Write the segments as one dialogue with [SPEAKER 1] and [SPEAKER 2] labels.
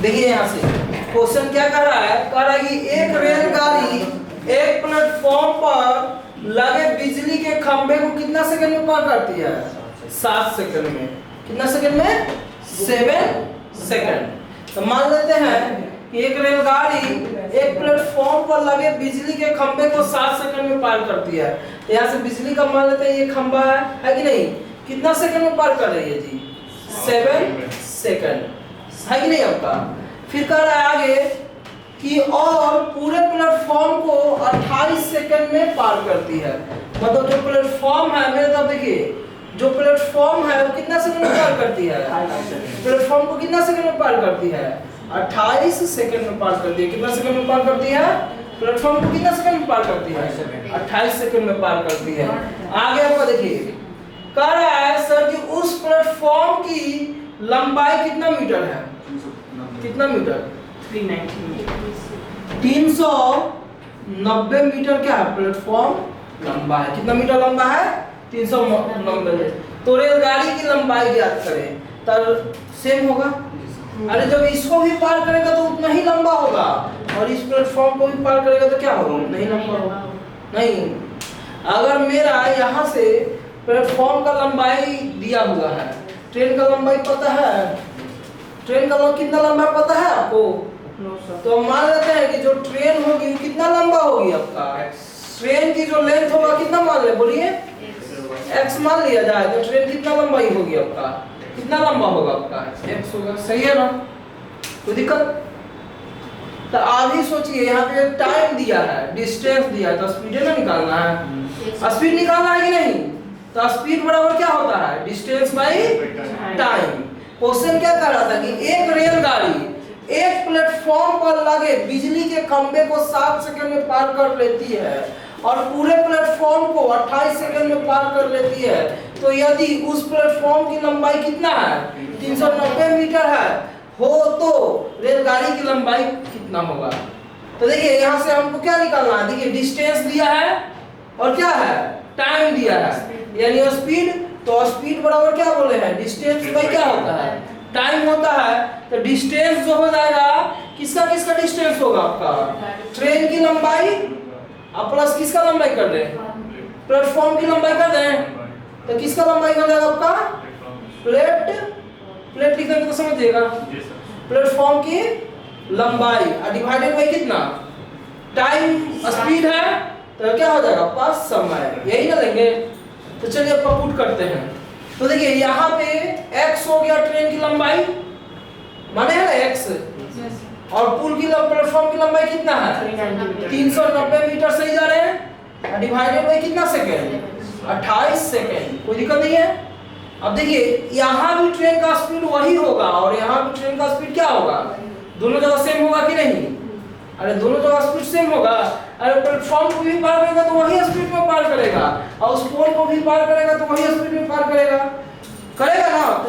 [SPEAKER 1] देखिए यहाँ से क्वेश्चन क्या कर रहा है, कह रहा है कि एक रेलगाड़ी एक प्लेटफॉर्म पर लगे बिजली के खंभे को कितना सेकंड में पार करती है? 7 सेकंड में। कितना सेकंड में? 7 सेकंड। तो मान लेते हैं कि एक रेलगाड़ी एक प्लेटफॉर्म पर लगे बिजली के खंभे को 7 सेकंड में पार करती है। तो यहाँ से बिजली का मान लेते हैं ये खंभा है कि नहीं? कितना सेकंड में पार कर रही है जी? 7 सेकंड है कि नहीं आपका? फिर कह रहा है आगे कि और पूरे प्लेटफॉर्म को 28 सेकंड में पार करती है। मतलब जो प्लेटफॉर्म है, मेरे तरफ देखिए, जो प्लेटफॉर्म है वो कितना सेकंड में पार करती है? प्लेटफॉर्म को कितना सेकंड में पार करती है? 28 सेकंड में पार करती है। कितना सेकंड में पार करती है? प्लेटफॉर्म को कितना सेकंड में पार करती है? 28 सेकंड में पार करती है। आगे आपका देखिए, कह रहा है सर कि उस प्लेटफॉर्म की लंबाई कितना मीटर है? कितना मीटर? 390 मीटर क्या है? प्लेटफॉर्म लंबा है। कितना मीटर लंबा है? 390। तो रेलगाड़ी की लंबाई ज्ञात करें, तब सेम होगा। अरे जब इसको भी पार करेगा तो उतना ही लंबा होगा, और इस प्लेटफॉर्म को भी पार करेगा तो क्या होगा? उतना ही लंबा होगा। नहीं, अगर मेरा यहाँ से प्लेटफॉर्म का लंबाई दिया हुआ है, ट्रेन का लंबाई पता है? ट्रेन का कितना लंबा पता है आपको? तो मान लेते हैं कि जो ट्रेन होगी कितना लंबा होगी आपका? ट्रेन की जो लेंथ होगा कितना मान ले, बोलिए? x मान लिया जाए तो ट्रेन कितना लंबाई होगी आपका? कितना लंबा होगा आपका? x होगा। सही है ना? कोई दिक्कत? तो आप ही सोचिए, यहाँ पे टाइम दिया है, डिस्टेंस दिया है, तो स्पीड ना निकालना है। स्पीड निकालना है कि नहीं? तो स्पीड बराबर क्या होता है? Distance by time. क्वेश्चन क्या कर रहा था कि एक रेलगाड़ी एक प्लेटफॉर्म पर लगे बिजली के खंभे को 7 सेकंड में पार कर लेती है और पूरे प्लेटफॉर्म को 28 सेकंड में पार कर लेती है। तो यदि उस प्लेटफॉर्म की लंबाई कितना है? 390 मीटर है हो, तो रेलगाड़ी की लंबाई कितना होगा? तो देखिए यहाँ से हमको क्या निकालना है? देखिए डिस्टेंस दिया है और क्या है? टाइम दिया है, यानी स्पीड। तो स्पीड बराबर क्या बोले हैं? डिस्टेंस बाई क्या होता है? टाइम होता है। तो डिस्टेंस जो हो जाएगा, किसका किसका डिस्टेंस होगा आपका? ट्रेन की लंबाई अब प्लस किसका लंबाई कर दें? प्लेटफॉर्म की लंबाई कर दें, तो किसका लंबाई हो जाएगा आपका? प्लेट लिख देंगे तो समझिएगा, प्लेटफॉर्म की लंबाई डिवाइडेड बाई कितना? टाइम स्पीड है, तो क्या हो जाएगा आपका? समय। यही ना लेंगे। तो चलिए आपका पुट करते हैं। तो देखिए यहाँ पे x हो गया ट्रेन की लंबाई, माने है ना x, और पुल की प्लेटफॉर्म की लंबाई कितना है? 390 मीटर। सही जा रहे हैं। डिवाइडेड बाई कितना सेकंड? 28 सेकंड। कोई दिक्कत नहीं है। अब देखिए यहाँ भी ट्रेन का स्पीड वही होगा और यहाँ भी ट्रेन का स्पीड क्या होगा? दोनों जगह सेम होगा कि नहीं? अरे दोनों जगह स्पीड सेम होगा। अरे प्लेटफॉर्म को भी पार करेगा तो वही स्पीड में पार करेगा, और उस पोल को भी पार करेगा तो वही स्पीड में पार करेगा ना। तो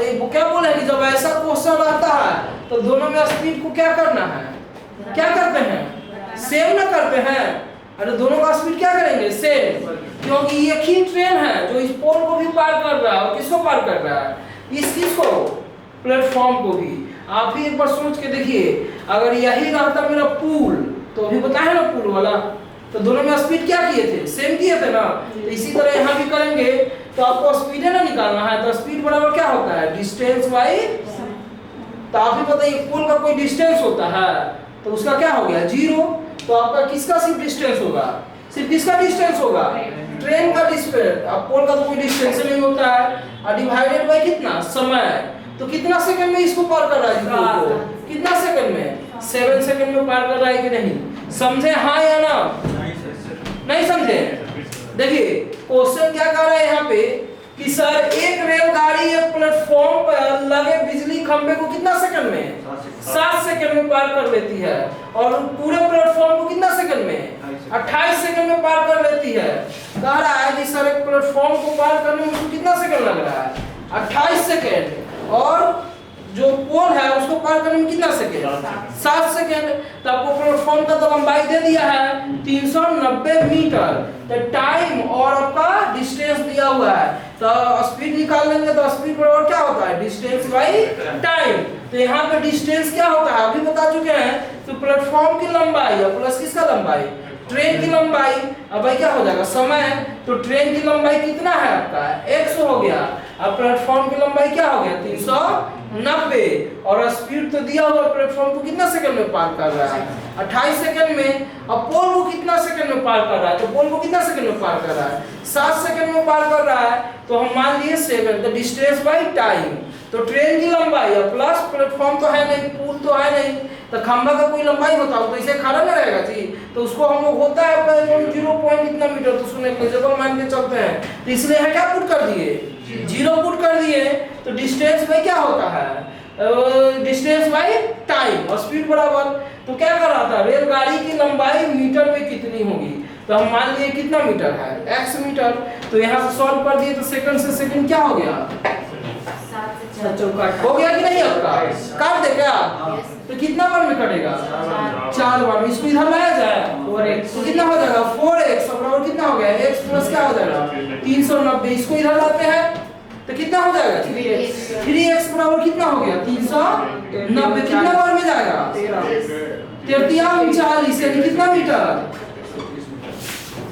[SPEAKER 1] ये क्या बोले कि जब ऐसा क्वेश्चन रहता है तो दोनों में स्पीड को क्या करना है? क्या करते हैं? सेम ना करते हैं। अरे दोनों का स्पीड क्या करेंगे? सेम, क्योंकि एक ही ट्रेन है जो इस पोल को भी पार कर रहा है और किसको पार कर रहा है? इस चीज को, प्लेटफॉर्म को भी। आप ही एक बार सोच के देखिए, अगर यही रहता मेरा पुल, तो अभी बताया ना पुल वाला, तो दोनों में स्पीड क्या किए थे? सेम किए थे ना। तो इसी तरह यहाँ भी करेंगे। तो आपको स्पीड है ना निकालना है, तो स्पीड बराबर क्या होता है? Distance by. तो आप ही बताइए, पुल का कोई डिस्टेंस होता है तो उसका क्या हो गया? 0। तो आपका किसका सिर्फ डिस्टेंस होगा? सिर्फ किसका डिस्टेंस होगा? ट्रेन का डिस्टेंस। अब पोल का तो कोई डिस्टेंस नहीं होता है। डिवाइडेड बाई कितना? समय। तो कितना सेकंड में इसको पार कर रहा है पोल को? कितना सेकंड में? 7 सेकंड में पार कर रहा है कि नहीं? समझे हाँ या ना? नहीं समझे? देखिए क्वेश्चन क्या कर रहा है यहाँ पे कि सर एक रेलगाड़ी एक प्लेटफॉर्म पर लगे बिजली खंभे को कितना सेकंड में? 7 सेकंड में पार कर लेती है, और पूरे प्लेटफॉर्म को कितना सेकंड में? 28 सेकंड में पार कर लेती है। कह रहा है कि सर एक प्लेटफॉर्म को पार करने में उसको कितना सेकंड लग रहा है? 28 सेकंड। और जो पोल है उसको पार करने में कितना सेकेंड? 7 सेकेंड। तो आपको प्लेटफॉर्म का तो लंबाई दे दिया है 390 मीटर। तो टाइम और आपका डिस्टेंस दिया हुआ है, तो स्पीड निकाल लेंगे। तो स्पीड बराबर क्या होता है? Distance by time. तो यहाँ पे डिस्टेंस क्या होता है अभी बता चुके हैं। तो प्लेटफॉर्म की लंबाई और प्लस किसका लंबाई? ट्रेन की लंबाई। अब भाई क्या हो जाएगा? समय। तो ट्रेन की लंबाई कितना है आपका? 100 हो गया। अब प्लेटफॉर्म की लंबाई क्या हो गया? 390। और स्पीड तो दिया हुआ प्लेटफॉर्म को कितना सेकंड में पार कर रहा है? 28 सेकंड में। अब पोल को कितना सेकंड में पार कर रहा है? तो पोल को कितना सेकंड में पार कर रहा है? 7 सेकंड में पार कर रहा है। तो हम मान लिए 7। तो डिस्टेंस बाई टाइम। तो ट्रेन की लंबाई प्लस प्लेटफॉर्म तो है नहीं, पुल तो है नहीं, तो खंभा का कोई लंबाई होता हो तो इसे खड़ा नहीं रहेगा जी। तो उसको हम लोग होता है 0 पॉइंट इतना मीटर, तो उसको नेग्लिजिबल मान के चलते हैं। तो इसलिए है क्या पुट कर दिए? 0 पुट कर दिए। तो डिस्टेंस बाई क्या होता है? Distance by time. और स्पीड बराबर तो क्या कर रहा था? रेलगाड़ी की लंबाई मीटर में कितनी होगी? तो हम मान लिए कितना मीटर है? x metre. तो यहाँ से सॉल्व कर दिए तो सेकंड से सेकंड क्या हो गया? 7 चौकाट हो गया कि नहीं? आपका काट दे क्या? तो कितना बार में कटेगा? 4 बार में। इसको इधर लाया जाए 4x। तो कितना हो जाएगा? 4x बराबर कितना हो गया? x प्लस क्या हो जाएगा? 390। इसको इधर लाते हैं तो कितना हो जाएगा? 3x बराबर कितना हो गया? 390। कितना बार में जाएगा? 13 39 यानी कितना मीटर?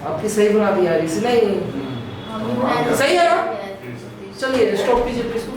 [SPEAKER 1] आपकी सही बना दिया इसे नहीं? सही है ना? चलिए स्टॉप कीजिए प्लीज।